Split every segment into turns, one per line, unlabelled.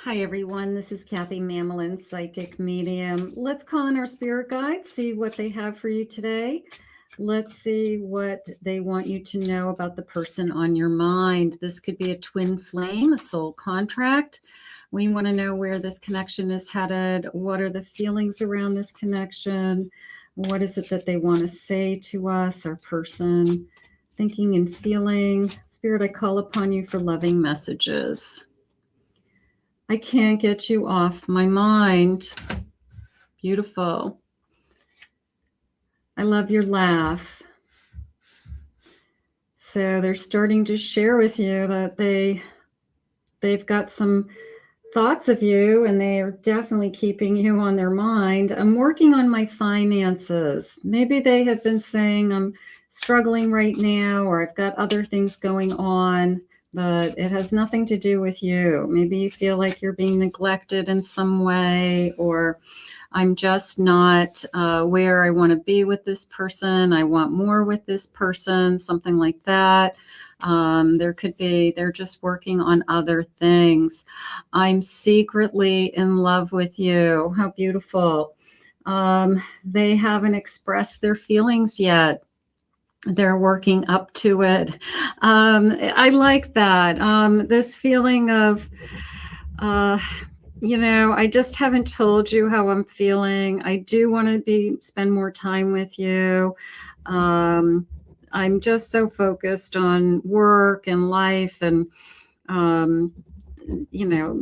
Hi everyone, this is Kathy Mamelin, Psychic Medium. Let's call in our spirit guides, see what they have for you today. Let's see what they want you to know about the person on your mind. This could be a twin flame, a soul contract. We want to know where this connection is headed. What are the feelings around this connection? What is it that they want to say to us, our person? Thinking and feeling. Spirit, I call upon you for loving messages. I can't get you off my mind. Beautiful. I love your laugh. So they're starting to share with you that they've got some thoughts of you and they are definitely keeping you on their mind. I'm working on my finances. Maybe they have been saying I'm struggling right now, or I've got other things going on, but it has nothing to do with you. Maybe you feel like you're being neglected in some way, or I'm just not where I want to be with this person. I want more with this person, something like that. There could be, they're just working on other things. I'm secretly in love with you. How beautiful. They haven't expressed their feelings yet. They're working up to it. I like that. This feeling of, I just haven't told you how I'm feeling. I do want to spend more time with you. I'm just so focused on work and life and,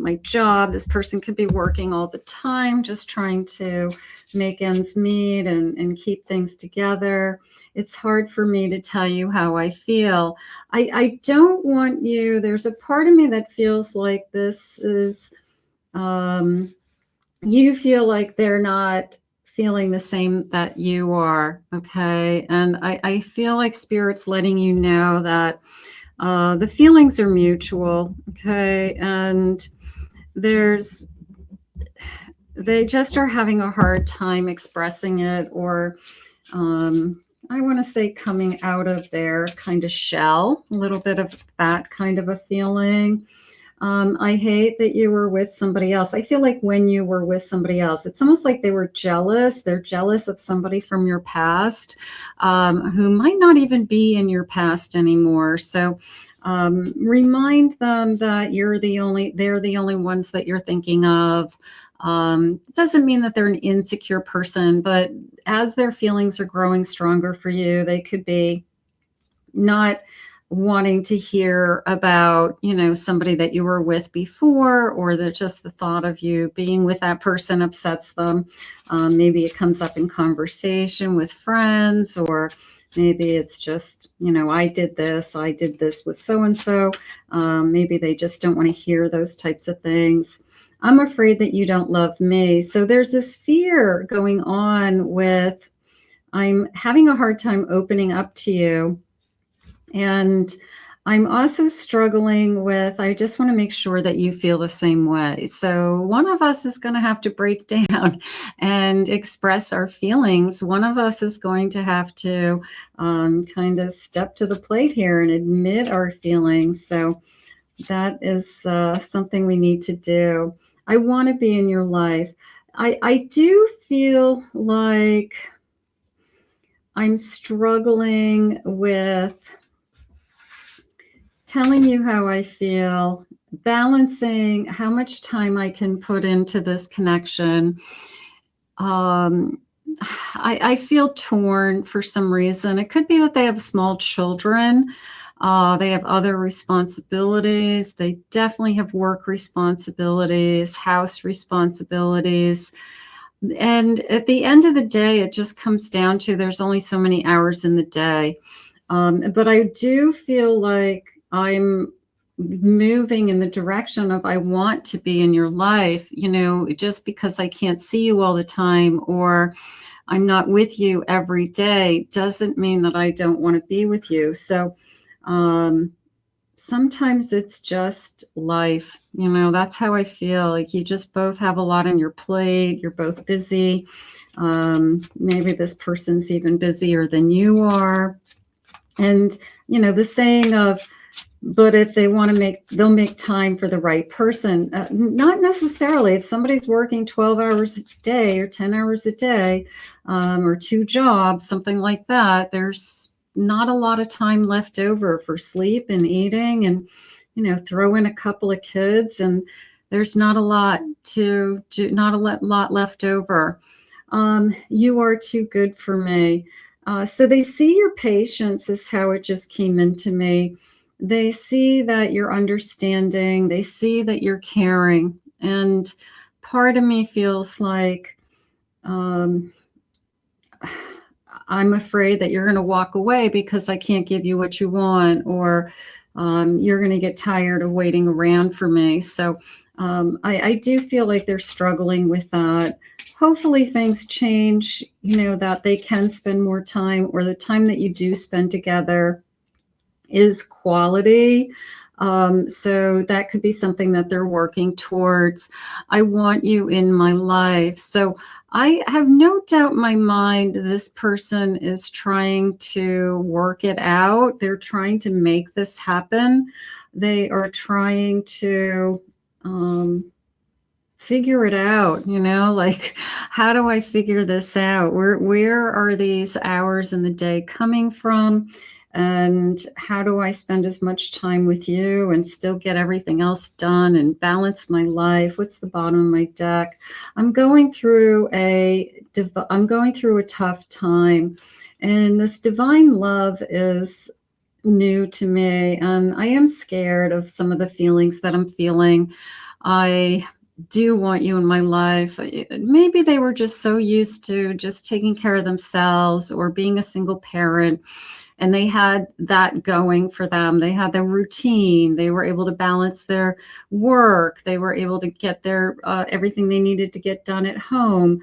my job. This person could be working all the time, just trying to make ends meet and keep things together. It's hard for me to tell you how I feel. I don't want you, there's a part of me that feels like this is, you feel like they're not feeling the same that you are, okay? And I feel like Spirit's letting you know that the feelings are mutual, okay? And they just are having a hard time expressing it, or I want to say coming out of their kind of shell, a little bit of that kind of a feeling. I hate that you were with somebody else. I feel like when you were with somebody else, it's almost like they were jealous. They're jealous of somebody from your past who might not even be in your past anymore. So remind them that they're the only ones that you're thinking of. It doesn't mean that they're an insecure person, but as their feelings are growing stronger for you, they could be not wanting to hear about, somebody that you were with before, or that just the thought of you being with that person upsets them. Maybe it comes up in conversation with friends, or maybe it's just, I did this with so-and-so. Maybe they just don't want to hear those types of things. I'm afraid that you don't love me. So there's this fear going on with, I'm having a hard time opening up to you. And I'm also struggling with, I just want to make sure that you feel the same way. So one of us is going to have to break down and express our feelings. One of us is going to have to kind of step to the plate here and admit our feelings. So that is something we need to do. I want to be in your life. I do feel like I'm struggling with telling you how I feel, balancing how much time I can put into this connection. I feel torn for some reason. It could be that they have small children. They have other responsibilities. They definitely have work responsibilities, house responsibilities. And at the end of the day, it just comes down to there's only so many hours in the day. But I do feel like I'm moving in the direction of I want to be in your life, just because I can't see you all the time, or I'm not with you every day, doesn't mean that I don't want to be with you. So sometimes it's just life, that's how I feel. Like you just both have a lot on your plate. You're both busy. Maybe this person's even busier than you are. And, the saying of, But if they want to they'll make time for the right person. Not necessarily. If somebody's working 12 hours a day or 10 hours a day, or 2 jobs, something like that, there's not a lot of time left over for sleep and eating, and, throw in a couple of kids, and there's not a lot not a lot left over. You are too good for me. So they see your patience, is how it just came into me. They see that you're understanding. They see that you're caring. And part of me feels like I'm afraid that you're going to walk away because I can't give you what you want, or you're going to get tired of waiting around for me. So I do feel like they're struggling with that. Hopefully things change, that they can spend more time, or the time that you do spend together is quality. So that could be something that they're working towards. I want you in my life. So I have no doubt in my mind this person is trying to work it out. They're trying to make this happen. They are trying to figure it out, like, how do I figure this out? Where are these hours in the day coming from? And how do I spend as much time with you and still get everything else done and balance my life? What's the bottom of my deck? I'm going through a tough time, and this divine love is new to me, and I am scared of some of the feelings that I'm feeling. I do want you in my life. Maybe they were just so used to just taking care of themselves or being a single parent, and they had that going for them. They had their routine. They were able to balance their work. They were able to get their everything they needed to get done at home.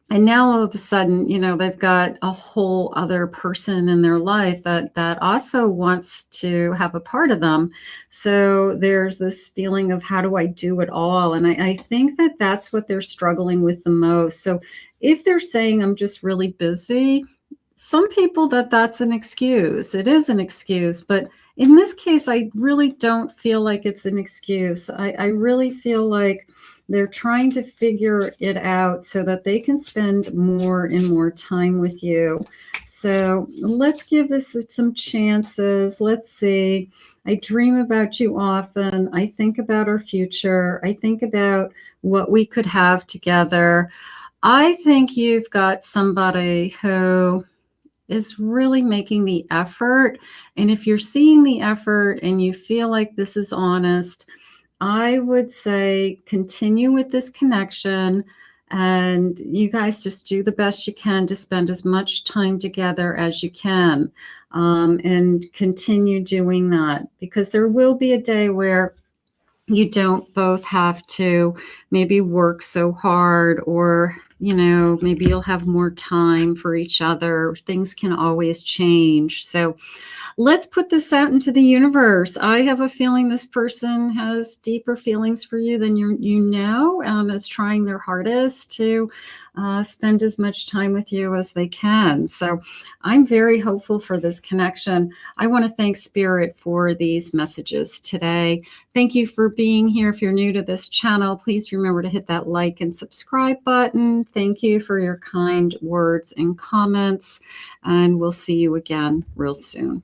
And now all of a sudden, they've got a whole other person in their life that also wants to have a part of them. So there's this feeling of, how do I do it all? And I think that that's what they're struggling with the most. So if they're saying, I'm just really busy, some people that's an excuse. It is an excuse. But in this case, I really don't feel like it's an excuse. I really feel like they're trying to figure it out so that they can spend more and more time with you. So let's give this some chances. Let's see. I dream about you often. I think about our future. I think about what we could have together. I think you've got somebody who is really making the effort. And if you're seeing the effort and you feel like this is honest, I would say continue with this connection, and you guys just do the best you can to spend as much time together as you can, and continue doing that, because there will be a day where you don't both have to maybe work so hard, or maybe you'll have more time for each other. Things can always change. So let's put this out into the universe. I have a feeling this person has deeper feelings for you than and is trying their hardest to spend as much time with you as they can. So I'm very hopeful for this connection. I want to thank Spirit for these messages today. Thank you for being here. If you're new to this channel, please remember to hit that like and subscribe button. Thank you for your kind words and comments, and we'll see you again real soon.